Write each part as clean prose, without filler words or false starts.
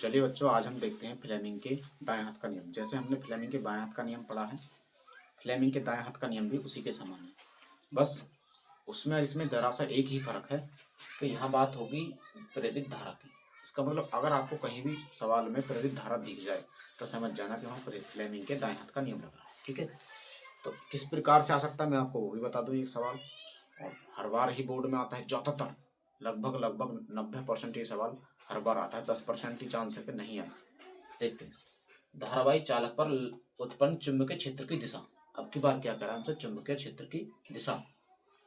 चलिए बच्चों, आज हम देखते हैं फ्लेमिंग के दाएं हाथ का नियम। जैसे हमने फ्लेमिंग के बाएं हाथ का नियम पढ़ा है, फ्लेमिंग के दाएं हाथ का नियम भी उसी के समान है। बस उसमें और इसमें जरा सा एक ही फर्क है कि यहाँ बात होगी प्रेरित धारा की। इसका मतलब अगर आपको कहीं भी सवाल में प्रेरित धारा दिख जाए तो समझ जाना कि वहाँ फ्लेमिंग के दाएं हाथ का नियम लग रहा है। ठीक है, तो किस प्रकार से आ सकता है मैं आपको वो भी बता दूँ। ये सवाल और हर बार ही बोर्ड में आता है, ज़्यादातर लगभग 90% ये सवाल हर बार आता है। 10% ही चांस है कि नहीं आए। देखते हैं, धारावाही चालक पर उत्पन्न चुंबकीय क्षेत्र की दिशा। अब की बार क्या कह रहा है हमसे, चुंबकीय क्षेत्र की दिशा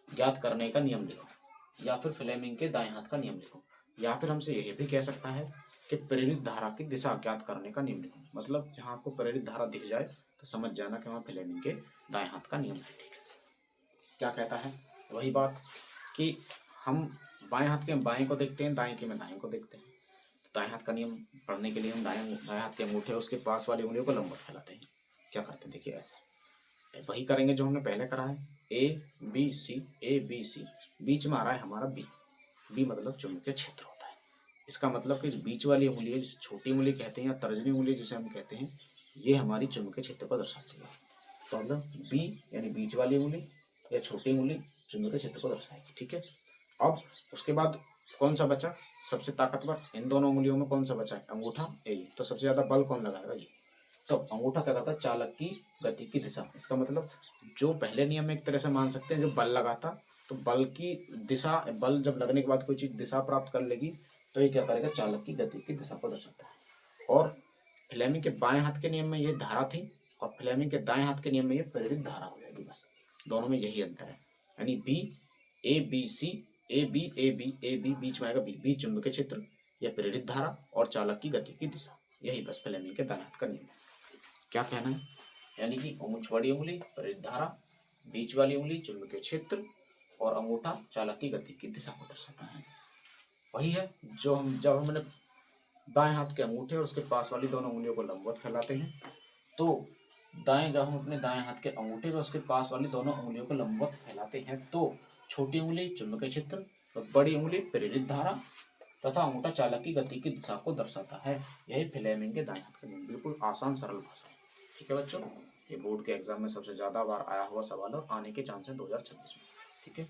ज्ञात करने का नियम लिखो, या फिर फ्लेमिंग के दाएं हाथ का नियम लिखो, या फिर हमसे यह भी कह सकता है कि प्रेरित धारा की दिशा ज्ञात करने का नियम लिखो। मतलब जहाँ आपको प्रेरित धारा दिख जाए तो समझ जाना कि वहाँ फ्लेमिंग के दाएं हाथ का नियम है। ठीक है, क्या कहता है, वही बात कि हम बाएं हाथ के बाएं को देखते हैं, दाएं के में दाएं को देखते हैं। दाएं हाथ का नियम पढ़ने के लिए हम दाएं हाथ के अंगूठे उसके पास वाली उंगलियों को लंबवत फैलाते हैं। क्या करते हैं, देखिए ऐसे वही करेंगे जो हमने पहले करा है। ए बी सी, बीच में आ रहा है हमारा बी। बी मतलब चुंबकीय क्षेत्र होता है। इसका मतलब कि बीच वाली उंगली है, जिसे छोटी उंगली कहते हैं या तर्जनी उंगली जिसे हम कहते हैं, ये हमारी चुंबकीय क्षेत्र को दर्शाती है। तो मतलब बी यानी बीच वाली उंगली या छोटी उंगली चुंबकीय क्षेत्र को दर्शाएगी। ठीक है, अब उसके बाद कौन सा बचा, सबसे ताकतवर इन दोनों उंगलियों में कौन सा बचा है, अंगूठा। ए, तो सबसे ज्यादा बल कौन लगाएगा, ये। तो अंगूठा क्या करता है, चालक की गति की दिशा। इसका मतलब जो पहले नियम में एक तरह से मान सकते हैं, जो बल लगाता तो बल की दिशा, बल जब लगने के बाद कोई चीज दिशा प्राप्त कर लेगी तो ये क्या करेगा, चालक की गति की दिशा को दर्शाता है। और फ्लेमिंग के बाएं हाथ के नियम में ये धारा थी और फ्लेमिंग के दाएं हाथ के नियम में ये प्रेरित धारा हो जाएगी। बस दोनों में यही अंतर है, यानी B A B C, A B बीच में आएगा बी चुंबकीय क्षेत्र या प्रेरित धारा और चालक की गति की दिशा। यही बस फ्लेमिंग के दाएं हाथ का नियम है। क्या कहना है, यानी कि छोटी उंगली प्रेरित धारा, बीच वाली उंगली चुंबकीय क्षेत्र और अंगूठा चालक की गति की दिशा को दर्शाता है। वही है जो हम जब हमने दाएं हाथ के अंगूठे और उसके पास वाली दोनों उंगलियों को लंबवत फैलाते हैं तो जब हम अपने दाएं हाथ के अंगूठे और उसके पास वाली दोनों उंगलियों को लंबवत फैलाते हैं तो छोटी उंगली चुंबकीय क्षेत्र और बड़ी उंगली प्रेरित धारा तथा अंगूठा चालक की गति की दिशा को दर्शाता है। यही फ्लेमिंग के दाएं हाथ का नियम, बिल्कुल आसान सरल भाषा है। ठीक है बच्चों, ये बोर्ड के एग्जाम में सबसे ज्यादा बार आया हुआ सवाल और आने के चांस है 2026 में। ठीक है।